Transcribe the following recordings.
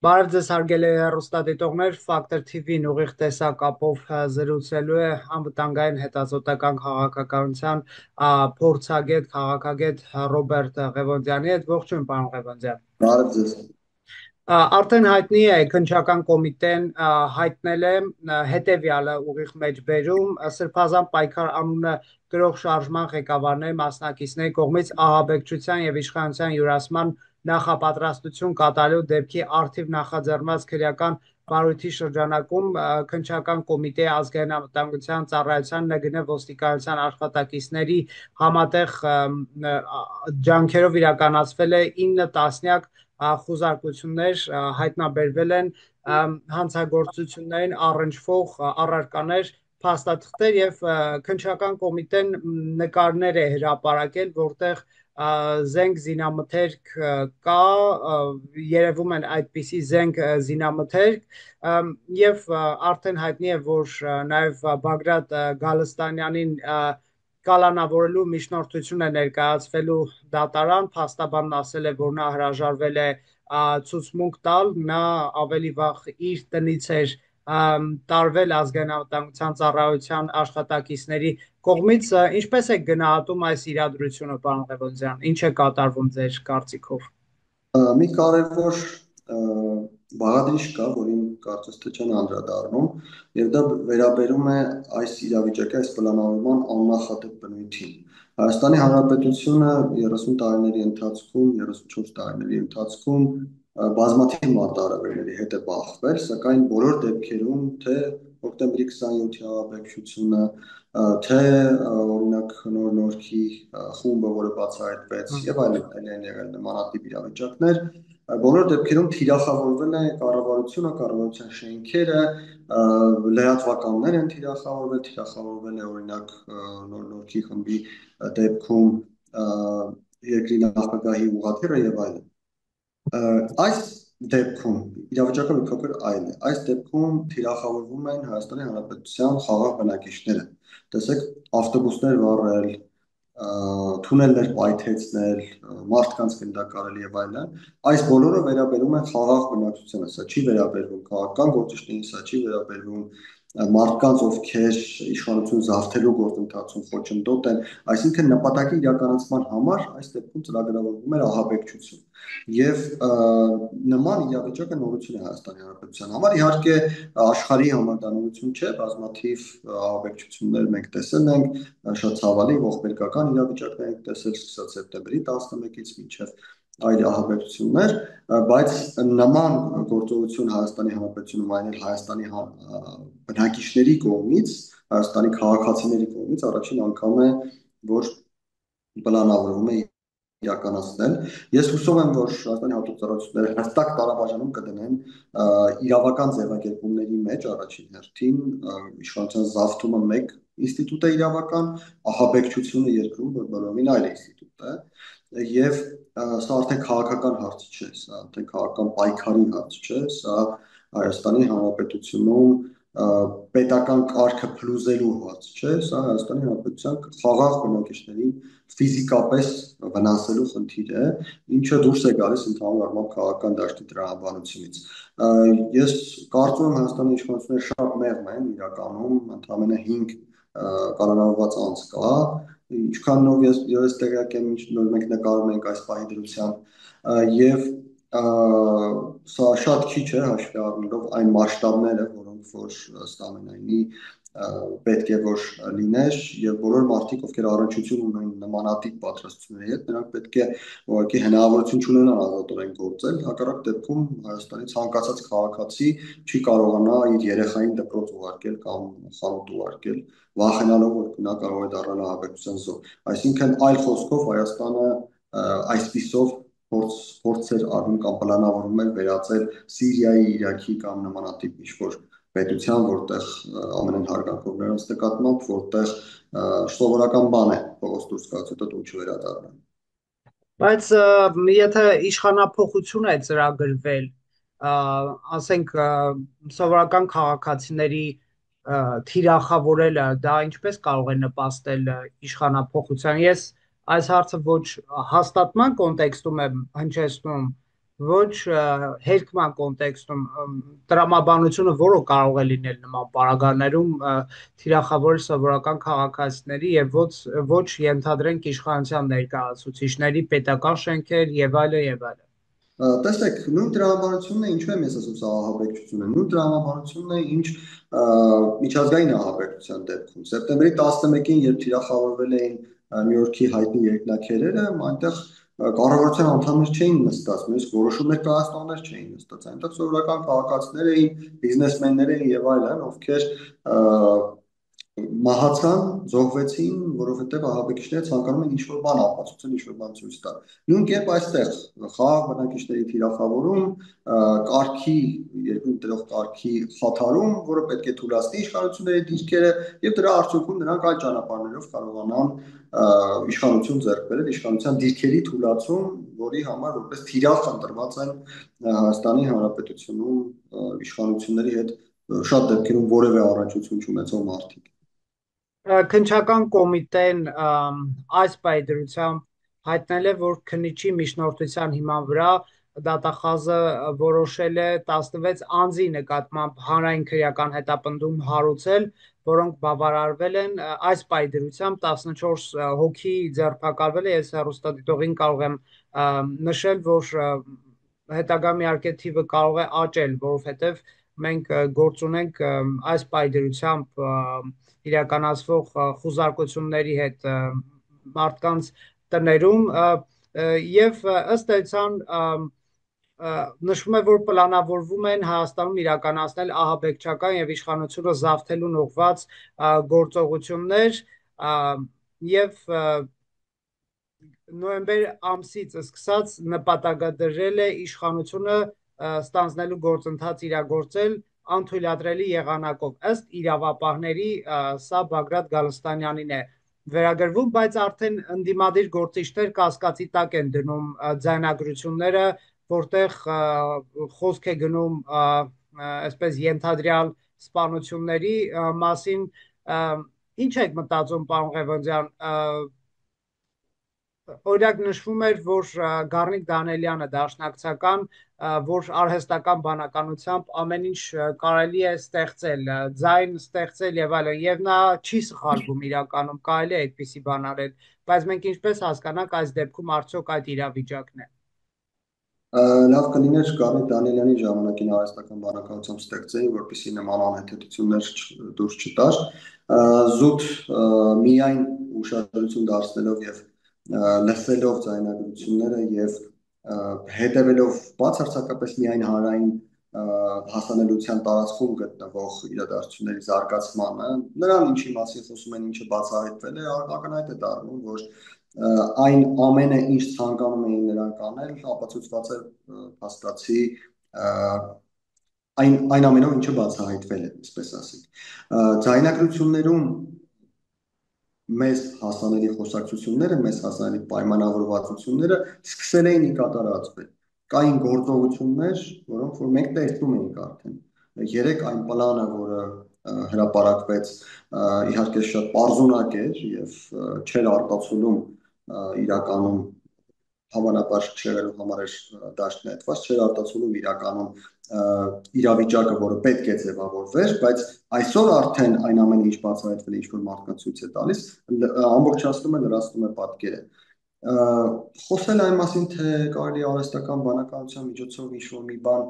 Բարև ձեզ հարգելի հեռուստադիտողներ, Factor TV-ն ուղիղ տեսակապով զրուցելու է անվտանգային հետազոտական քաղաքականության փորձագետ, քաղաքագետ Ռոբերտ Ղևոնդյանի հետ։ Ողջույն, պարոն Ղևոնդյան։ Բարև ձեզ։ Արդեն հայտնի է, քննչական կոմիտեն հայտնել է հետևյալը ուղիղ մեջբերում Սրբազան պայքար անունը կրող շարժման ղեկավարների մասնակիցների կողմից ահաբեկչության եւ իշխանության յուրացման նախապատրաստություն կատարելու դեպքի արդիվ նախաձեռնված քրեական բարույթի շրջանակում քննչական կոմիտեի ազգային անվտանգության ծառայության ՆԳՆ ոստիկանության աշխատակիցների համատեղ ջանքերով իրականացվել է 9 տասնյակ խուզարկություններ, հայտնաբերվել են հանցագործություններին առնչվող առարկաներ, փաստաթղթեր եւ քննչական կոմիտեն նկարներ է հրապարակել, որտեղ զենք զինամթերք կա, երևում են այդպիսի զենք զինամթերք եւ արդեն հայտնի է, որ նաեւ Բագրատ Գալստանյանին կալանավորելու միջնորդություն է ներկայացվելու դատարան, փաստաբանն ասել է, որ նա հրաժարվել է ցուցմունք տալ, նա ավելի վաղ իր տնից էր տարվել ազգային անվտանգության ծառայության աշխատակիցների կողմից, ինչպես է գնահատում այս իրադրությունը, պարոն Ղևոնդյան, ինչ է կատարվում ձեր կարծիքով։ Մի կարևոր բաղադրիչ կա, որին կարծես թե չեն անդրադառնում, եւ դա վերաբերում է այս իրավիճակի, այս պլանավորման աննախադեպ բնույթին։ Հայաստանի Հանրապետությունը 30 տարիների ընթացքում, 34 տարիների ընթացքում բազմաթիվ մարտահրավերների հետ է բախվել, սակայն բոլոր դեպքերում թե հոկտեմբերի 27-ի ահաբեկչությունը, թե օրինակ Նոր Նորքի խումբը, որը բացահայտվեց, եւ այլն են եղել նմանատիպ իրավիճակներ, բոլոր դեպքերում թիրախավորվել է կառավարությունը, կառավարության շենքերը, լրատվականներ են թիրախավորվել է օրինակ Նոր Նորքի խմբի դեպքում երկրի նախագահի ուղղաթիռը եւ այլն։ Այս դեպքում իրավիճակը մի փոքր այլ է։ Այս դեպքում թիրախավորվում են Հայաստանի Հանրապետության խաղաղ բնակիչները։ Տեսեք, ավտոբուսներ վառել, թունելներ պայթեցնել, մարդկանց գնդակարել եւ այլն, այս բոլորը վերաբերում են խաղաղ բնակչությանը, սա չի վերաբերվում քաղաքական գործիչներին, սա չի վերաբերվում մարդկանց, ովքեր իշխանություն զավթելու գործընթացում խոչընդոտ են, այսինքն նպատակի իրականացման համար այս դեպքում ծրագրավորվում էր ահաբեկչություն։ Եվ նման իրավիճակը նորություն է Հայաստանի Հանրապետության համար, իհարկե աշխարհի համար դա նորություն չէ, բազմաթիվ ահաբեկչություններ մենք տեսել ենք, շատ ցավալի ողբերգական իրավիճակներ ենք տեսել, սկսած սեպտեմբերի 11-ից մինչև այլ ահաբեկչություններ, բայց նման գործողություն Հայաստանի Հանրապետությունում այնել Հայաստանի բնակիչների կողմից, Հայաստանի քաղաքացիների կողմից առաջին անգամ է, որ պլանավորվում է իրականացնել։ Ես հուսով եմ, որ Հայաստանի հատուկ ծառայությունները հստակ տարաբաժանում կդնեն իրավական ձևակերպումների մեջ առաջին հերթին իշխանության զավթումը մեկ ինստիտուտ է իրավական, ահաբեկչությունը երկրում բոլորովին այլ ինստիտուտ է, եւ սա արդեն քաղաքական հարց չէ, սա արդեն քաղաքական պայքարի հարց չէ, սա Հայաստանի Հանրապետությունում պետական կարգը փլուզելու հարց չէ, սա Հայաստանի Հանրապետության խաղաղ բնակիչներին ֆիզիկապես վնասելու խնդիր է, ինչը դուրս է գալիս ընդհանուր առմամբ քաղաքական դաշտի տրամաբանությունից։ Ես կարծում եմ Հայաստանի իշխանությունները շատ մեղմ են իրականում, ընդամենը 5 կալանավորված անձ կա, ինչքանով ես տեղյակ եմ, ինչ նոր մենք նկարում ենք այս պահի դրությամբ եւ սա շատ քիչ է հաշվի առնելով այն մասշտաբները, որոնք որ ըստ ամենայնի պետք է որ լիներ եւ բոլոր մարդիկ, ովքեր առնչություն ունեն նմանատիպ պատրաստությունների հետ, նրանք պետք է ուղղակի հնարավորություն չունենան ազատորեն գործել, հակառակ դեպքում Հայաստանի ցանկացած քաղաքացի չի կարողանա իր երեխային դպրոց ուղարկել կամ խանութ ուղարկել, վախենալով որ նա կարող է դառնալ ահաբեկչության զոհ։ Այսինքն այլ խոսքով Հայաստանը այսպիսով փորձեր արվում կամ պլանավորվում էր վերածել Սիրիայի, Իրաքի կամ նմանատիպ ինչ-որ պետության, որտեղ ամենայն հարգանքով նրանց նկատմամբ, որտեղ սովորական բան է փողոց դուրս գալիս, հետո դու չվերադառնա։ Բայց եթե իշխանափոխություն է ծրագրվել, ասենք սովորական քաղաքացիների թիրախավորելը, դա ինչպես կարող է նպաստել իշխանափոխության։ Ես այս հարցը ոչ հաստատման կոնտեքստում եմ հնչեցնում, ոչ հերկման կոնտեքստում տրամաբանությունը որը կարող է լինել նման պարագաներում թիրախավորել սովորական քաղաքացիների եւ ոչ ենթադրենք իշխանության ներկայացուցիչների պետական շենքեր եւ այլն եւ այլն։ Տեսեք, նույն տրամաբանությունն է, ինչու եմ ես ասում սա ահաբեկչություն է, նույն տրամաբանությունն է, ինչ միջազգային ահաբեկչության դեպքում։ Սեպտեմբերի 11-ին, երբ թիրախավորվել էին Նյու Յորքի հայտնի երկնաքերերը, այնտեղ կառավարության անդամներ չէին նստած, նույնիսկ որոշումներ կայացնողներ չէին նստած, այնտեղ սովորական քաղաքացիներ էին, բիզնեսմեններ էին եւ այլն, ովքեր մահացան, զոհվեցին, որովհետև ահաբեկիչները ցանկանում են ինչ-որ բան ապացուցել, ինչ-որ բան ցույց տալ։ Նույն կերպ այստեղ խաղաղ բնակիչների թիրախավորում, կարգի երկրում տրող կարգի խաթարում, որը պետք է թույլատնի իշխանությունների դիրքերը եւ դրա արդյունքում նրանք այլ ճանապարհներով կարողանան իշխանություն ձեռք բերել, իշխանության դիրքերի թույլատրում, որի համար որպես թիրախ ընտրված են Հայաստանի Հանրապետությունում իշխանությունների հետ շատ դեպքերում որևէ առնչություն չունեցող մարդիկ։ Քննչական կոմիտեն այս պայդրությամբ հայտնել է, որ քննիչի միջնորդության հիման վրա դատախազը որոշել է 16 անձի նկատմամբ հանրային քրեական հետապնդում հարուցել, որոնք բավարարվել են այս պայդրությամբ 14 հոգի ձերբակալվել է, ես հեռուստադիտողին կարող եմ նշել, որ հետագայում իհարկե թիվը կարող է աճել, որովհետև մենք գործ ունենք այս պայդրությամբ իրականացվող խուզարկությունների հետ մարդկանց տներում եւ ըստ էության նշվում է, որ պլանավորվում են Հայաստանում իրականացնել ահաբեկչական եւ իշխանությունը զավթելուն ուղղված գործողություններ եւ նոյեմբեր ամսից սկսած նպատակադրել է իշխանությունը ստանձնելու գործընթաց իրագործել անթույլատրելի եղանակով ըստ իրավապահների սա Բագրատ Գալստանյանին է վերագրվում, բայց արդեն ընդդիմադիր գործիչներ կասկածի տակ են դնում ձայնագրությունները, որտեղ խոսք է գնում այսպես ենթադրյալ սպանությունների մասին։ Ինչ եք մտածում, պարոն Ղևոնդյան, օրինակ նշվում էր, որ Գառնիկ Դանիելյանը դաշնակցական, որ արհեստական բանականությամբ ամեն ինչ կարելի է ստեղծել, ձայն ստեղծել եւ այլն, եւ նա չի սխալվում իրականում, կարելի է այդպիսի բան արել, բայց մենք ինչպես հասկանանք այս դեպքում արդյոք այդ իրավիճակն է։ Լավ կլիներ Գառնիկ Դանիելյանի ժամանակին արհեստական բանականությամբ ստեղծեին, որպեսզի նման անհեթեթություններ դուրս չտար։ Զուտ միայն ուշադրություն դարձնելով եւ լսելով ձայնագրությունները եւ հետևելով բացարձակապես միայն հանրային հասանելիության տարածքում գտնվող իրադարձությունների զարգացմանը, նրան ինչի մասին խոսում են, ինչը բացահայտվել է, ակնհայտ է դառնում, որ այն ամենը, ինչ ցանկանում էին նրանք անել, ապացուցված է փաստացի այն ամենով, ինչը բացահայտվել է, այսպես ասենք։ Ձայնագրություններում մեզ հասանելի խոսակցությունները, մեզ հասանելի պայմանավորվածությունները սկսել էին կատարածվել։ Կային գործողություններ, որոնք որ մենք տեսնում էինք արդեն։ Երեք այն պլանը, որը հրապարակվեց, իհարկե շատ պարզունակ էր եւ չէր արտացոլում իրականում հավանաբար չեղելու համար էր դաշնետված, չէր արտացոլում իրականում իրավիճակը, որը պետք է ձևավորվեր, բայց այսօր արդեն այն ամենը, ինչ բացահայտվել է, ինչ որ մարդկանց ցույց է տալիս, ամբողջացնում է, լրացնում է պատկերը։ Խոսել այն մասին, թե կարելի արհեստական բանականության միջոցով ինչ-որ մի բան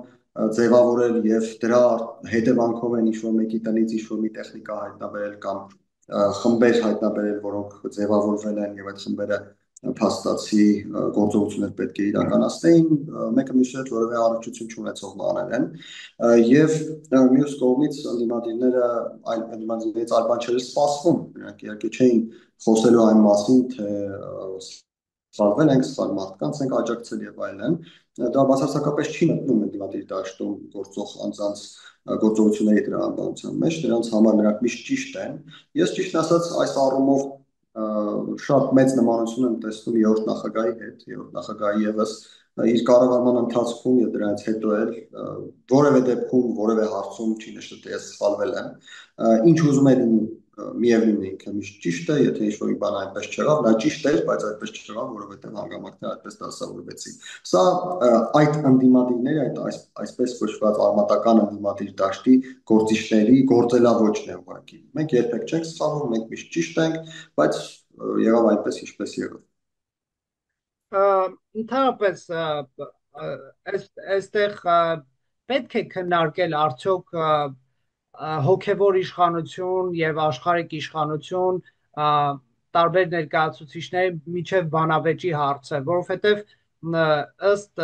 ձևավորել եւ դրա հետևանքով են ինչ-որ մեկի տնից ինչ-որ մի տեխնիկա հայտնաբերել կամ խմբեր հայտնաբերել, որոնք ձևավորվել են եւ այդ խմբերը փաստացի գործողություններ պետք է իրականացնեին, մեկը մյուսի հետ որևէ առնչություն չունեցող բաներ են եւ մյուս կողմից ընդդիմադիրները ընդդիմադիրներից այլ բան չէր սպասվում, նրանք իհարկե չէին խոսելու այն մասին, թե սխալվել ենք, սխալ մարդկանց ենք աջակցել եւ այլն, դա բացարձակապես չի մտնում ընդդիմադիր դաշտում գործող անձանց գործողությունների տրամաբանության մեջ, նրանց համար նրանք միշտ ճիշտ են։ Ես ճիշտ ասած այս առումով շատ մեծ նմանություն եմ տեսնում երրորդ նախագահի հետ, երրորդ նախագահի եւս իր կառավարման ընթացքում եւ դրանից հետո էլ որևէ դեպքում որևէ հարցում չի նշել թե ես սխալվել եմ, ինչ ուզում է լինի, միևնույն է ինքը միշտ ճիշտ է, եթե ինչ-որ մի բան այդպես չեղավ, նա ճիշտ էր, բայց այդպես չեղավ, որովհետեւ հանգամանքները այդպես դասավորվեցին։ Սա այդ ընդդիմադիրների, այսպես կոչված արմատական ընդդիմադիր դաշտի գործիչների գործելավոճն է ուղղակի։ Մենք երբեք չենք սխալվում, մենք միշտ ճիշտ ենք, բայց եղավ այնպես, ինչպես եղավ։ Ընդհանրապես այստեղ պետք է քննարկել արդյոք հոգևոր իշխանություն եւ աշխարհիկ իշխանություն տարբեր ներկայացուցիչների միջև բանավեճի հարցը, որովհետեւ ըստ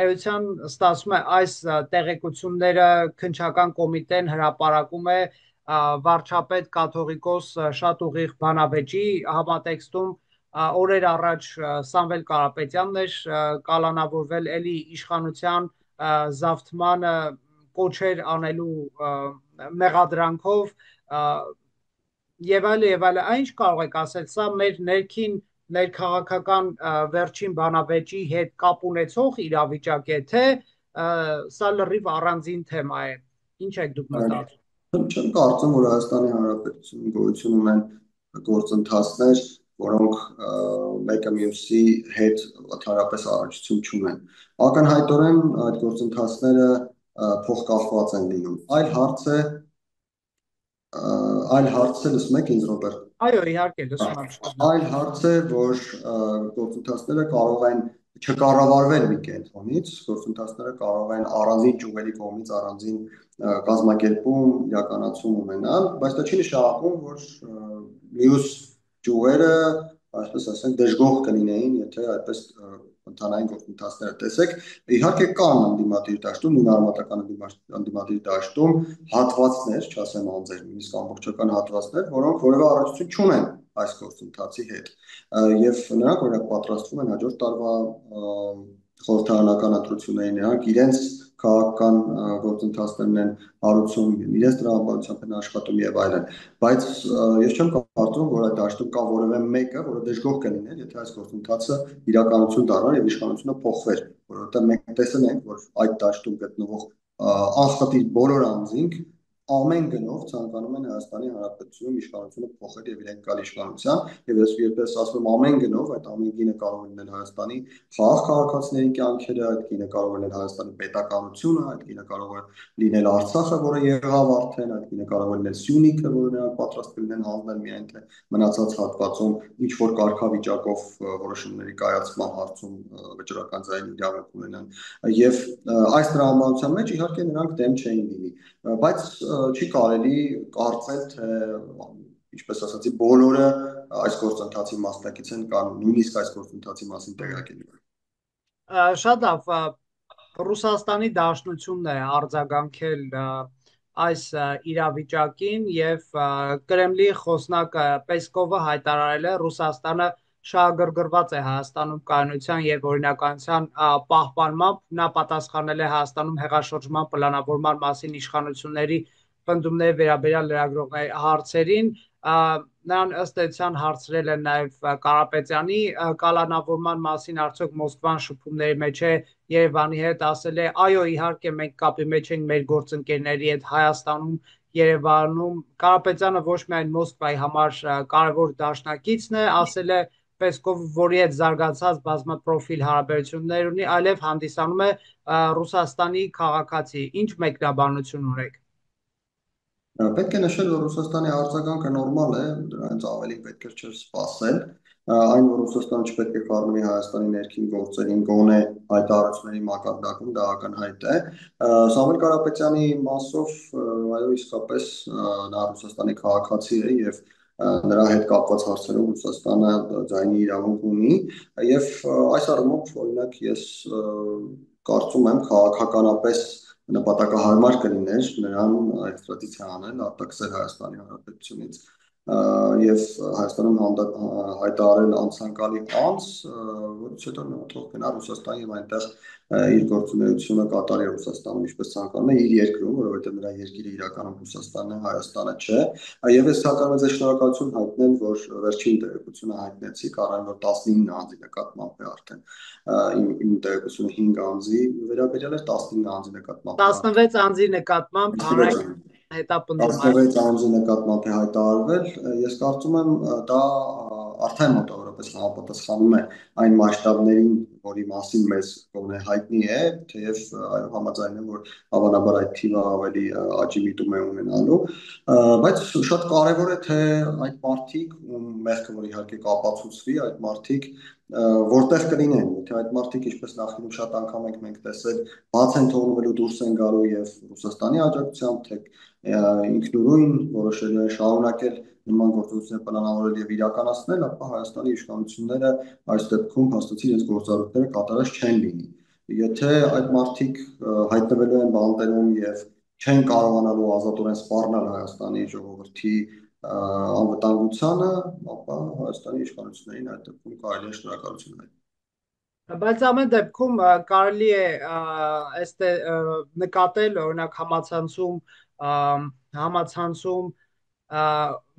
էության ստացվում է այս տեղեկությունները քննչական կոմիտեն հրապարակում է վարչապետ կաթողիկոս շատ ուղիղ բանավեճի համատեքստում օրեր առաջ Սամվել Կարապետյանն էր կալանավորվել էլի իշխանության զավթմանը կոչեր անելու մեղադրանքով եւ այլն, այն կարող եք ասել, սա մեր ներքին ներքաղաքական վերջին բանավեճի հետ կապ ունեցող իրավիճակ է, թե սա լրիվ առանձին թեմա է։ Ինչ եք դուք մտածում։ Չեմ կարծում, որ Հայաստանի Հանրապետությունում գոյություն ունեն գործընթացներ, որոնք մեկը մյուսի հետ ընդհանրապես առնչություն չունեն։ Ակնհայտորեն այդ գործընթացները փոխկապված են լինում։ Այլ հարց է, լսում եք ինձ, Ռոբերտ։ Այո, իհարկե, լսում եմ։ Այլ հարց է, որ գործընթացները կարող են չկառավարվել մի կենտրոնից, գործընթացները կարող են առանձին ճյուղերի կողմից առանձին կազմակերպում, իրականացում ունենալ, բայց դա չի նշանակում, որ մյուս ճյուղերը, այսպես ասենք, դժգոհ կլինեին, եթե այդպես ընթանային գործընթացները տեսեք, իհարկե կան ընդդիմադիր դաշտում, նույն արմատական ընդդիմադիր դաշտում հատվածներ, չասեմ անձեր, նույնիսկ ամբողջական հատվածներ, որոնք որևէ առնչություն չունեն այս գործընթացի հետ եւ նրանք օրինակ պատրաստվում են հաջորդ տարվա խորհրդարանական ընտրություններին, նրանք իրենց քաղաքական գործընթացներն են հարուցում, իրենց տրամաբանությամբ են աշխատում եւ այլն, բայց ես չեմ կարծում, որ այդ դաշտում կա որևէ մեկը, որը դժգոհ կլիներ, եթե այս գործընթացը իրականություն դառնար եւ իշխանությունը փոխվեր, որովհետեւ մենք տեսել ենք, որ այդ դաշտում գտնվող անխտիր բոլոր անձինք ամեն գնով ցանկանում են Հայաստանի Հանրապետությունում իշխանությունը փոխել եւ իրենք գալ իշխանության եւ երբ ասում եմ ամեն գնով, այդ ամեն գինը կարող է լինել Հայաստանի խաղաղ քաղաքացիների կյանքերը, այդ գինը կարող է լինել Հայաստանի պետականությունը, այդ գինը կարող է լինել Արցախը, որը եղավ արդեն, այդ գինը կարող է լինել Սյունիքը, որը նրանք պատրաստ կլինեն հանձնել միայն թե մնացած հատվածում ինչ որ կարգավիճակով որոշումների կայացման հարցում վճռական ձայնի իրավունք ունենան եւ այս տրամաբանության մեջ իհարկե նրանք դեմ չէին լինի, բայց չի կարելի կարծել, թե ինչպես ասացի, բոլորը այս գործընթացի մասնակից են կամ նույնիսկ այս գործընթացի մասին տեղյակ են։ Շատ լավ, Ռուսաստանի Դաշնությունն է արձագանքել այս իրավիճակին եւ Կրեմլի խոսնակ Պեսկովը հայտարարել է Ռուսաստանը շահագրգռված է Հայաստանում կայունության եւ օրինականության պահպանմամբ, նա պատասխանել է Հայաստանում հեղաշրջման պլանավորման մասին իշխանությունների պնդումների վերաբերյալ լրագրողների հարցերին, նրան ըստ էության հարցրել են նաև Կարապետյանի կալանավորման մասին, արդյոք Մոսկվան շփումների մեջ է Երևանի հետ, ասել է այո, իհարկե մենք կապի մեջ ենք մեր գործընկերների հետ Հայաստանում, Երևանում, Կարապետյանը ոչ միայն Մոսկվայի համար կարևոր դաշնակիցն է, ասել է Պեսկովը, որի հետ զարգացած բազմապրոֆիլ հարաբերություններ ունի, այլև հանդիսանում է Ռուսաստանի քաղաքացի, ինչ մեկնաբանություն ունեք։ Պետք է նշել, որ Ռուսաստանի արձագանքը նորմալ է, դրանից ավելի պետք է չէր սպասել, այն, որ Ռուսաստանը չպետք է խառնվի Հայաստանի ներքին գործերին, գոնե հայտարարությունների մակարդակում, դա ակնհայտ է։ Սամվել Կարապետյանի մասով, այո, իսկապես նա Ռուսաստանի քաղաքացի է եւ նրա հետ կապված հարցերում Ռուսաստանը ձայնի իրավունք ունի եւ այս առումով օրինակ ես կարծում եմ քաղաքականապես նպատակահարմար կլիներ նրան էքստրադիցիա անել, արտաքսել Հայաստանի Հանրապետությունից եւ Հայաստանում հայտարարել անցանկալի անձ, որից հետո նա թող գնա Ռուսաստան եւ այնտեղ իր գործունեությունը կատարի Ռուսաստանում, ինչպես ցանկանում է իր երկրում, որովհետեւ նրա երկիրը իրականում Ռուսաստանն է, Հայաստանը չէ։ Եվ ես ցանկանում եմ ձեզ շնորհակալություն հայտնել, որ վերջին տեղեկությունը հայտնեցիք, առավել որ 19 անձի նկատմամբ է արդեն իմ տեղեկությունը 5 անձի վերաբերյալ է, 19 անձի նկատմամբ է 16 անձի նկատմամբ հանրային արդեն հետապնդում է։ 16 անձի նկատմամբ է հայտարարվել, ես կարծում եմ դա արդեն մոտավորապես համապատասխանում է այն մասշտաբներին, որի մասին մեզ կողմը հայտնի է, թեև այո համաձայն եմ, որ հավանաբար այդ թիվը ավելի աճի միտում է ունենալու, բայց շատ կարևոր է թե այդ մարդիկ, ում մեղքը որ իհարկե կապացուցվի, այդ մարդիկ որտեղ կլինեն, եթե այդ մարդիկ ինչպես նախինում շատ անգամ ենք մենք տեսել, բաց են թողնվելու, դուրս են գալու եւ Ռուսաստանի աջակցությամբ, թե ինքնուրույն որոշել է շարունակել նման գործողություններ պլանավորել եւ իրականացնել, ապա Հայաստանի իշխանությունները այս դեպքում հաստատի իրենց գործառույթները կատարած չեն լինի։ Եթե այդ մարդիկ հայտնվելու են բանտերում եւ չեն կարողանալու ազատորեն սպառնալ Հայաստանի ժողովրդի անվտանգությանը, ապա Հայաստանի իշխանություններին այդ դեպքում կարելի է շնորհակալություն հայտնել։ Բայց ամեն դեպքում կարելի է նկատել օրինակ համացանցում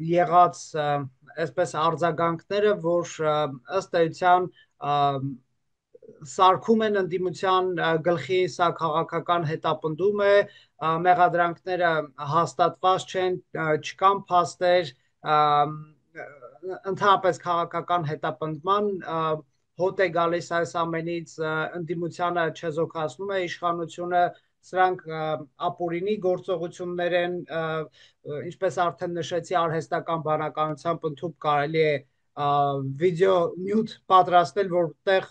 եղած այսպես արձագանքները, որ ըստ էության սարքում են ընդդիմության գլխի, սա քաղաքական հետապնդում է, մեղադրանքները հաստատված չեն, չկան փաստեր, ընդհանրապես քաղաքական հետապնդման հոտ է գալիս այս ամենից, ընդդիմությանը չեզոքացնում է իշխանությունը, սրանք ապօրինի գործողություններ են, ինչպես արդեն նշեցի, արհեստական բանականությամբ ընդհանուր կարելի է վիդեո նյութ պատրաստել, որտեղ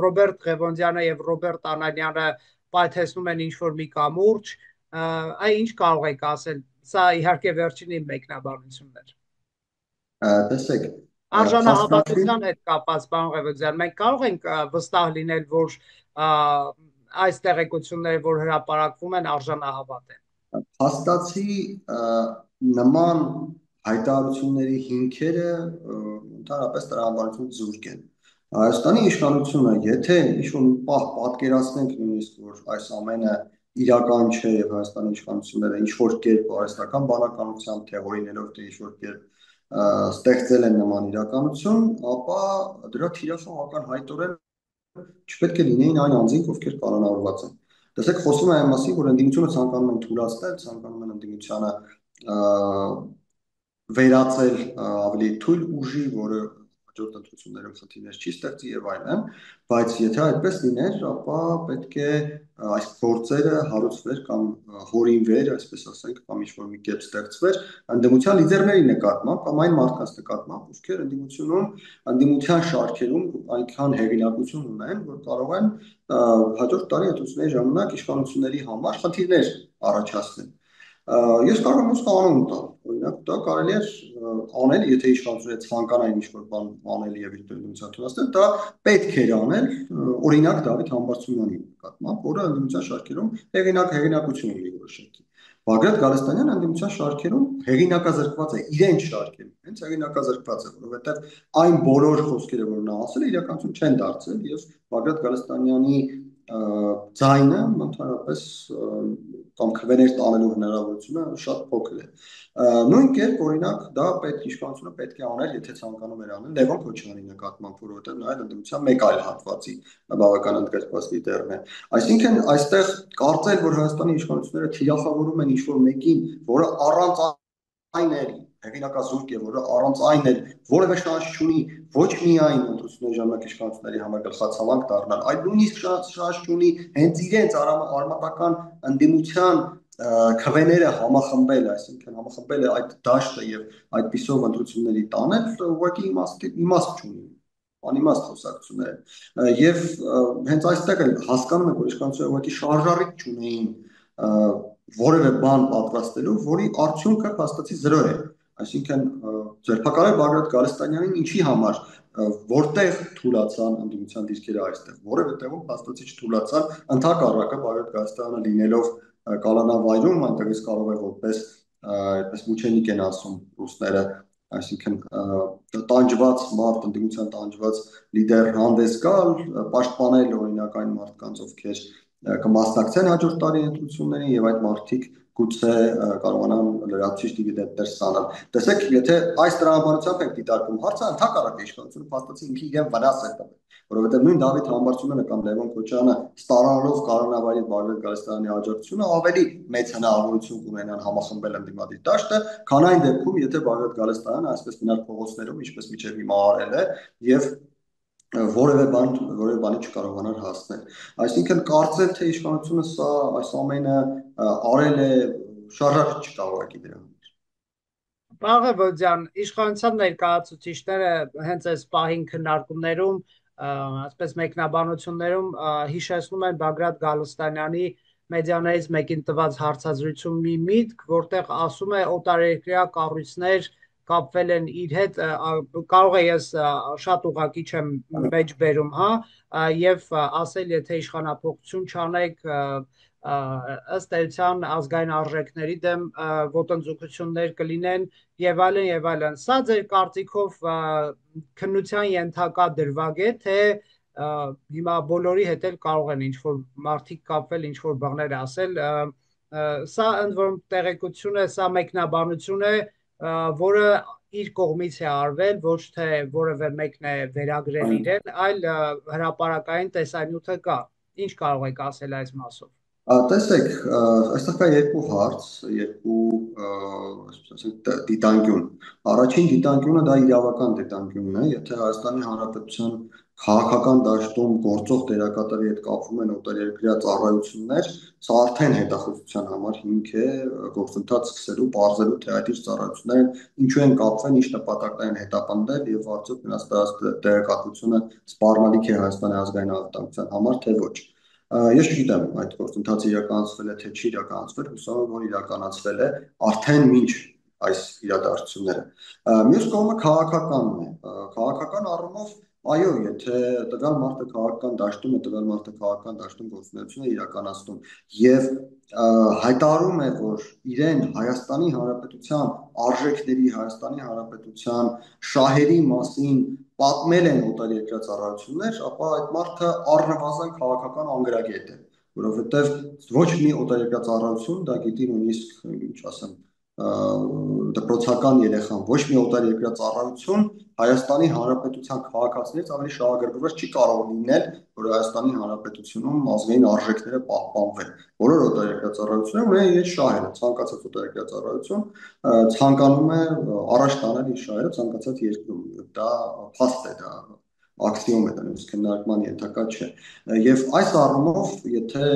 Ռոբերտ Ղևոնդյանը եւ Ռոբերտ Անանյանը պայթեցնում են ինչ-որ մի կամուրջ, այն ինչ կարող եք ասել, սա իհարկե վերջին իմ մեկնաբանությունն էր։ Տեսեք, փաստացի Արժանահավատության հետ կապված, պարոն Ղևոնդյան, մենք կարող ենք վստահ լինել, որ այս տեղեկությունները, որ հրապարակվում են, արժանահավատ են։ Փաստացի նման հայտարարությունների հիմքերը ընդհանրապես տրամաբանություն զուրկ են։ Հայաստանի իշխանությունը, եթե ինչ-որ մի պահ պատկերացնենք նույնիսկ, որ այս ամենը իրական չէ եւ Հայաստանի իշխանությունները ինչ-որ կերպ արհեստական բանականությամբ թեորիներով թե ինչ-որ կերպ ստեղծել են նման իրականություն, ապա դրա թիրախավորական հայտորել չպետք է լինեին այն անձինք, ովքեր պլանավորված են։ Տեսեք, խոսում է այն մասին, որ ընդդիմությունը ցանկանում են թույլատնել, ցանկանում են ընդդիմությանը վերածել ավելի թույլ ուժի, որը հաջորդ ընտրություններում խնդիրներ չի ստեղծի եւ այլն, բայց եթե այդպես լիներ, ապա պետք է այս գործերը հարուցվեր կամ հորինվեր, այսպես ասենք, կամ ինչ-որ մի կերպ ստեղծվեր ընդդիմության լիդերների նկատմամբ կամ այն մարդկանց նկատմամբ, ովքեր ընդդիմության շարքերում այնքան հեղինակություն ունեն, որ կարող են հաջորդ տարի ընտրությունների ժամանակ իշխանությունների համար խնդիրներ առաջացնել։ Ես կարող եմ կանոն տալ, օրինակ դա կարելի է անել, եթե իշխանությունները ցանկանային ինչ-որ բան անել եւ իր ընդդիմության թույլատրել, դա պետք էր անել, օրինակ Դավիթ Համբարձումյանի նկատմամբ, որը ընդդիմության շարքերում հեղինակություն ունի որոշակի։ Բագրատ Գալստանյանը ընդդիմության շարքերում հեղինակազրկված է, իրեն շարքերում, հենց հեղինակազրկված է, որովհետեւ այն բոլոր խոսքերը, որ նա ասել է, իրականություն չեն դարձել եւ Բագրատ Գալստանյանի ձայնը ընդհանրապես կամ քվեներ տանելու հնարավորությունը շատ փոքր է։ Նույն կերպ, օրինակ, դա իշխանությունը պետք է աներ, եթե ցանկանում էր անել Լևոն Քոչարյանի նկատմամբ, որովհետև նա ընդդիմության մեկ այլ հատվածի բավական ընդգրկված լիդերն է։ Այսինքն, այստեղ կարծել, որ Հայաստանի իշխանությունները թիրախավորում են ինչ-որ մեկին, որը առանց այն էլ հեղինակազուրկ է, որը առանց այն էլ որևէ շանս չունի ոչ միայն ընտրությունների ժամանակ իշխանությունների համար գլխացավանք դառնալ, այլ նույնիսկ շանս չունի հենց իրենց արմատական ընդդիմության քվեները համախմբել, այսինքն համախմբել է այդ դաշտը եւ այդպիսով ընտրությունների տանել, ուղղակի իմաստ չունի, անիմաստ խոսակցություններ եւ հենց այստեղ էլ հասկանում եք, որ իշխանությունները ուղղակի շարժառիթ չունեին որևէ բան պատրաստելու, որի արդյունքը փաստացի 0 է։ Այսինքն ձերբակալել Բագրատ Գալստանյանին ինչի համար, որտեղ թուլացան ընդդիմության դիրքերը այստեղ, որևէ տեղում փաստացի չթուլացան, ընդհակառակը Բագրատ Գալստյանը լինելով կալանավայրում, այնտեղից կարող է որպես այդպես մուչենիկ են ասում ռուսները այսինքն տանջված մարդ, ընդդիմության տանջված լիդեր հանդես գալ, պաշտպանել օրինակ այն մարդկանց, ովքեր կմասնակցեն հաջորդ տարի ընտրություններին եւ այդ մարդիկ գուցե կարողանան լրացուցիչ դիվիդենտներ ստանալ։ Տեսեք, եթե այս տրամաբանությամբ ենք դիտարկում հարցը, ընդհակառակը իշխանությունը փաստացի ինքը իրեն վնաս է տվել, որովհետեւ նույն Դավիթ Համբարձումյանը կամ Լևոն Քոչարյանը ստարանալով Կանոնավարի Բաղդատ Գալստյանի աջակցությունը ավելի մեծ հնարավորություն կունենան համախմբել ընդդիմադիր դաշտը, քան այն դեպքում, եթե Բաղդատ Գալստյանը այսպես մնալ փողոցներում, ինչպես միջև հիմա արել է, եւ որևէ բանի չկարողանար հասնել։ Այսինքն կարծել թե իշխանությունը սա այս ամենը արել է շարժառիթ չկա ուղղակի դրա համար։ Պարոն իշխանության ներկայացուցիչները հենց այս պահին քննարկումներում, այսպես մեկնաբանություններում հիշեցնում են Բագրատ Գալստանյանի մեդիաներից մեկին տված հարցազրույցում մի միտք, որտեղ ասում է օտարերկրյա կառույցներ կապվել են իր հետ, կարող է ես շատ ուղղակի չեմ մեջ բերում, հա, եւ ասել, եթե իշխանափոխություն չանեք, ըստ էության ազգային արժեքների դեմ ոտնձգություններ կլինեն եւ այլն եւ այլն։ Սա ձեր կարծիքով քննության ենթակա դրվագ է, թե հիմա բոլորի հետ էլ կարող են ինչ-որ մարդիկ կապվել, ինչ-որ բաներ ասել, սա ընդ որում տեղեկություն է, սա մեկնաբանություն է, որը իր կողմից է արվել, ոչ թե որևէ մեկն է վերագրել իրեն, այլ հրապարակային տեսանյութը կա։ Ինչ կարող եք ասել այս մասով։ Տեսեք, այստեղ կա երկու հարց, երկու դիտանկյուն։ Առաջին դիտանկյունը դա իրավական դիտանկյունն է, եթե Հայաստանի Հանրապետության քաղաքական դաշտում գործող դերակատարի հետ կապվում են օտարերկրյա ծառայություններ, սա արդեն հետախուզության համար հիմք է գործընթաց սկսելու, բարձելու, թե այդ իր ծառայությունները ինչու են կապվել, ինչ նպատակներ են հետապնդել եւ արդյոք նրանց տեղեկատվությունը սպառնալիք է Հայաստանի ազգային անվտանգության համար, թե ոչ։ Ես չգիտեմ այդ գործընթացը իրականացվել է թե չի իրականացվել, հուսով եմ որ իրականացվել է արդեն մինչ այս իրադարձությունները։ Մյուս կողմը քաղաքականն է։ Քաղաքական առումով այո, եթե տվյալ մարդը քաղաքական դաշտում է, տվյալ մարդը քաղաքական դաշտում գործունեություն է իրականացնում եւ հայտարարում է, որ իրեն Հայաստանի Հանրապետության արժեքների, Հայաստանի Հանրապետության շահերի մասին պատմել են օտարերկրյա ծառայություններ, ապա այդ մարդը առնվազն քաղաքական անգրագետ է, որովհետև ոչ մի օտարերկրյա ծառայություն դա գիտի նույնիսկ, ինչ ասեմ, դպրոցական երեխան, ոչ մի օտարերկրյա ծառայություն Հայաստանի Հանրապետության քաղաքացիներից ավելի շահագրգռված չի կարող լինել, որ Հայաստանի Հանրապետությունում ազգային արժեքները պահպանվեն։ Բոլոր օտարերկրյա ծառայությունները ունեն իրենց շահերը, ցանկացած օտարերկրյա ծառայություն ցանկանում է առաջ տանել իր շահերը ցանկացած երկրում։ Դա փաստ է, դա ակսիոմ է, դա նույնիսկ քննարկման ենթակա չէ։ Եվ այս առումով, եթե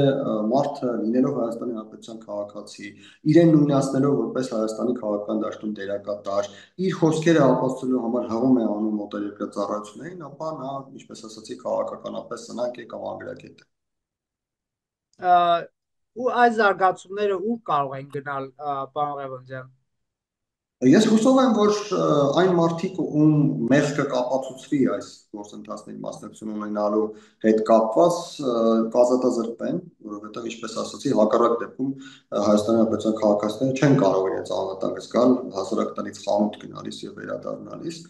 մարդը լինելով Հայաստանի Հանրապետության քաղաքացի, իրեն նույնացնելով որպես Հայաստանի քաղաքական դաշտում դերակատար, իր խոսքերը ապացուցելու համար հղում է անում օտարերկրյա ծառայություններին, ապա նա, ինչպես ասացի, քաղաքականապես սնանկ է կամ անգրագետ է։ Ու այս զարգացումները ուր կարող են գնալ, պարոն Ղևոնդյան։ Ես հուսով եմ, որ այն մարդիկ, ում մեղքը կապացուցվի այս գործընթացների մասնակցություն ունենալու հետ կապված, կազատազրկվեն, որովհետև ինչպես ասացի, հակառակ դեպքում Հայաստանի Հանրապետության քաղաքացիները չեն կարող իրենց անվտանգ զգալ հասարակ տնից խանութ գնալիս եւ վերադառնալիս։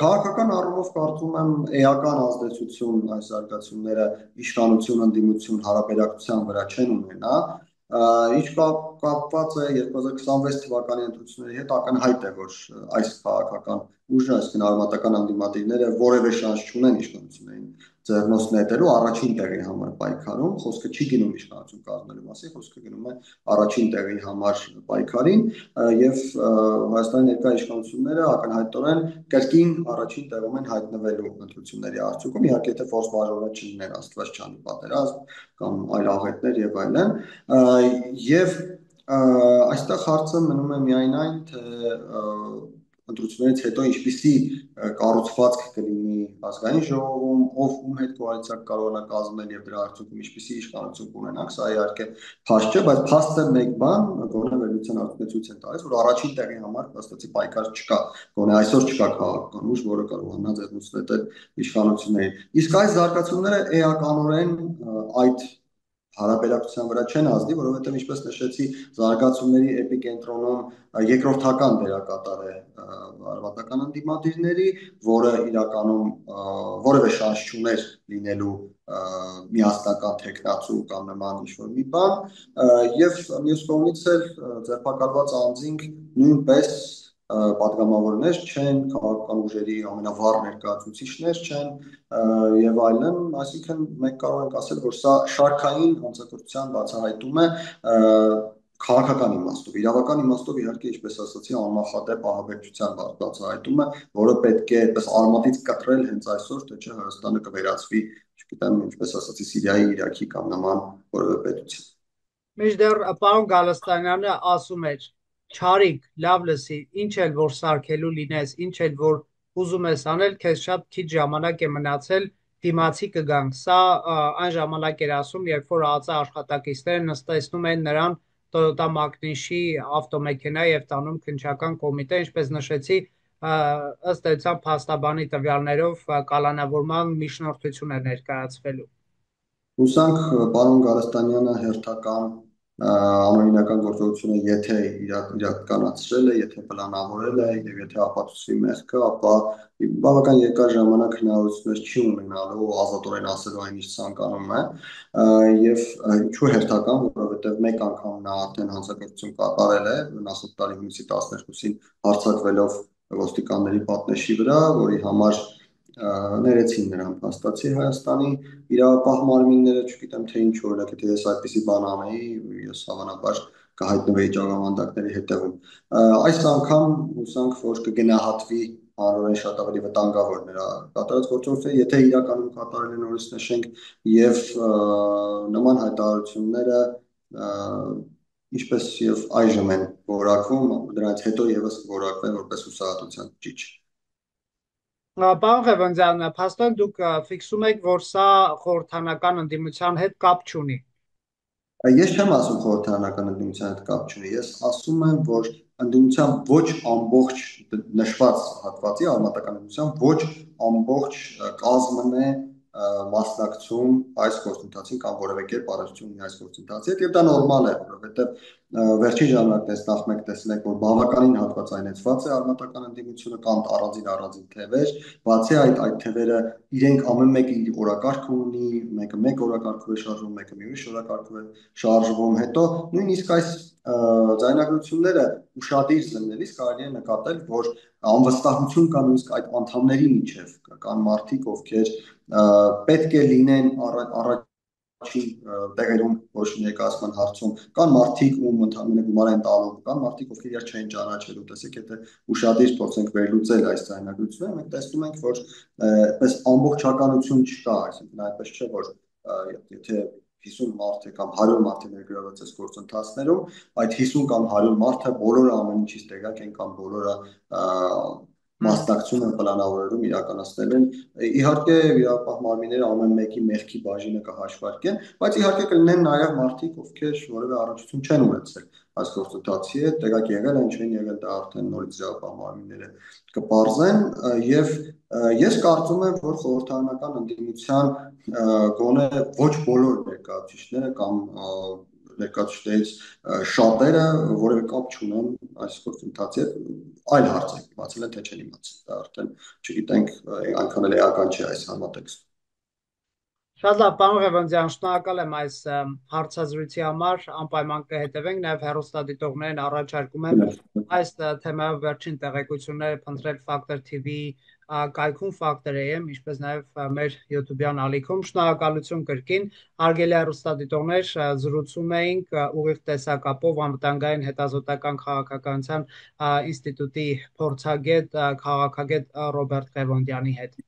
Քաղաքական առումով կարծում եմ էական ազդեցություն այս զարգացումները իշխանություն, ընդդիմություն հարաբերակցության վրա չեն ունենա։ Ինչ կապված է 2026 թվականի ընտրությունների հետ ակնհայտ է, որ այս քաղաքական ուժը, այսինքն արմատական անդիմադիրները որևէ շանս չունեն իշխանություններին ձեռնոց նետելու առաջին տեղի համար պայքարում, խոսքը չի գնում իշխանություն կազմելու մասին, խոսքը գնում է առաջին տեղի համար պայքարին եւ Հայաստանի ներկայ իշխանությունները ակնհայտորեն կրկին առաջին տեղում են հայտնվելու ընտրությունների արդյունքում, իհարկե եթե ֆորս մաժորը չլինեն, աստված չանի պատերազմ կամ այլ աղետներ եւ այլն, եւ այստեղ հարցը մնում է միայն այն, թե ընտրություններից հետո ինչպիսի կառուցվածք կլինի ազգային ժողովում, ով ում հետ կոալիցիա կարողանա կազմել եւ դրա արդյունքում ինչպիսի իշխանություն կունենանք, սա իհարկե փաստ չէ, բայց փաստը մեկ բան, գոնե վերլուծության արդյունքները ցույց են տալիս, որ առաջին տեղի համար փաստացի պայքար չկա, գոնե այսօր չկա քաղաքական ուժ, որը կարողանա ձեռնոց նետել իշխանություններին։ Իսկ այս զարգացումները էականորեն այդ հարաբերակցության վրա չեն ազդի, որովհետև ինչպես նշեցի, զարգացումների էպիկենտրոնում երկրորդական դերակատար է արևադական ընդդիմադիրների, որը իրականում որևէ շանս չուներ լինելու միասնական թեկնածու կամ նման ինչ-որ մի բան, եւ մյուս կողմից էլ ձերբակալված անձինք նույնպես պատգամավորներ չեն, քաղաքական ուժերի ամենավառ ներկայացուցիչներ չեն եւ այլն, այսինքն մենք կարող ենք ասել, որ սա շարքային հանցագործության բացահայտում է քաղաքական իմաստով, իրավական իմաստով իհարկե, ինչպես ասացի, աննախադեպ ահաբեկչության բացահայտում է, որը պետք է այդպես արմատից կտրել հենց այսօր, թե չէ Հայաստանը կվերածվի, չգիտեմ, ինչպես ասացի, Սիրիայի, Իրաքի կամ նման որևէ պետության։ Մինչդեռ պարոն Գալստանյանը ասում էր. «Չարիք, լավ լսի, ինչ էլ որ սարքելու լինես, ինչ էլ որ ուզում ես անել, քեզ շատ քիչ ժամանակ է մնացել, դիմացի կգանք»։ Սա այն ժամանակ էր ասում, երբ որ ԱԱԾ աշխատակիցները նստեցնում են նրան Toyota Magnish-ի ավտոմեքենա եւ տանում քննչական կոմիտե, ինչպես նշեցի, ըստ էության փաստաբանի տվյալներով կալանավորման միջնորդություն է ներկայացվելու։ Հուսանք պարոն Գալստանյանը հերթական անօրինական գործողությունը եթե իրականացրել է, եթե պլանավորել է եւ եթե ապացուցվի մեղքը, ապա բավական երկար ժամանակ հնարավորություններ չի ունենալու ազատորեն ասելու այն ինչ ցանկանում է եւ ինչու հերթական, որովհետեւ մեկ անգամ նա արդեն հանցագործություն կատարել է նախորդ տարի հունիսի 12-ին հարձակվելով ոստիկանների պատնեշի վրա, որի համար ներեցին նրան փաստացի Հայաստանի իրավապահ մարմինները, չգիտեմ թե ինչ օրինակ, եթե ես այդպիսի բան անեի, ես հավանաբար կհայտնվեի ճակատամարտների հետևում։ Այս անգամ հուսանք, որ կգնահատվի հանրորեն շատ ավելի վտանգավոր նրա կատարած գործողությունը, եթե իրականում կատարել են նորից նշենք եւ նման հայտարարությունները ինչպես եւ այժմ են որակվում, դրանից հետո եւս որակվեն որպես հուսահատության ճիչ։ Պարոն Ղևոնդյան, փաստորեն դուք ֆիքսում եք, որ սա խորհրդանական ընդդիմության հետ կապ չունի։ Ես չեմ ասում խորհրդարանական ընդդիմության հետ կապ չունի, ես ասում եմ, որ ընդդիմության ոչ ամբողջ նշված հատվածի արմատական ընդդիմության ոչ ամբողջ կազմն է մասնակցում այս գործընթացին կամ որևէ կերպ առնչություն ունի այս գործընթացի հետ եւ դա նորմալ է, որովհետեւ վերջին ժամանակներս նախ մեկ տեսել եք, որ բավականին հատվածայնեցված է արմատական ընդդիմությունը կամ առանձին թևեր, բացի այդ թևերը իրենք ամեն մեկը իր օրակարգը ունի, մեկը մեկ օրակարգով է շարժվում, մեկը մի ուրիշ օրակարգով է շարժվում, հետո նույնիսկ այս ձայնագրությունները ուշադիր զննելիս կարելի է նկատել, որ անվստահություն կա նույնիսկ այդ անդամների միջև, կան մարդիկ, ովքեր պետք է լինեն առաջին տեղերում որոշ ներկայացման հարցում, կան մարդիկ, ում ընդհանրապես գումար են տալու, կան մարդիկ, ովքեր իրար չեն ճանաչելու, տեսեք, եթե ուշադիր փորձենք վերլուծել այս ձայնագրությունները, մենք տեսնում ենք, որ այդպես ամբողջականություն չկա, այսինքն այդպես չէ, որ եթե 50 մարդ է կամ 100 մարդ է ներգրաված այս գործընթացներում, այդ 50 կամ 100 մարդը բոլորը ամեն ինչից տեղյակ են կամ բոլորը մասնակցում են պլանավորում իրականացնել են իհարկե իրավապահ մարմինները ամեն մեկի մեղքի բաժինը կհաշվարկեն, բայց իհարկե կլինեն նաև մարդիկ, ովքեր որևէ առնչություն չեն ունեցել այս գործընթացի հետ, տեղյակ եղել են, չեն եղել, դա արդեն նորից իրավապահ մարմինները կպարզեն եւ ես կարծում եմ, որ խորհրդարանական ընդդիմության գոնե ոչ բոլոր ներկայացուցիչները կամ ներկայացուցիչներից շատերը որևէ կապ չունեն այս գործընթացի հետ, այլ հարց է, իմացել են թե չեն իմացել, դա արդեն չգիտենք, այնքան էլ էական չէ այս համատեքստը։ Շատ լավ, պարոն Ղևոնդյան, շնորհակալ եմ այս հարցազրույցի համար, անպայման կհետևենք, նաև հեռուստադիտողներին առաջարկում եմ այս թեմայով վերջին տեղեկությունները փնտրել Factor TV-ի կայքում Factor AM, ինչպես նաև մեր YouTube-յան ալիքում։ Շնորհակալություն կրկին, հարգելի հեռուստադիտողներ, զրուցում էինք ուղիղ տեսակապով անվտանգային հետազոտական քաղաքականության ինստիտուտի փորձագետ, քաղաքագետ Ռոբերտ Ղևոնդյանի հետ։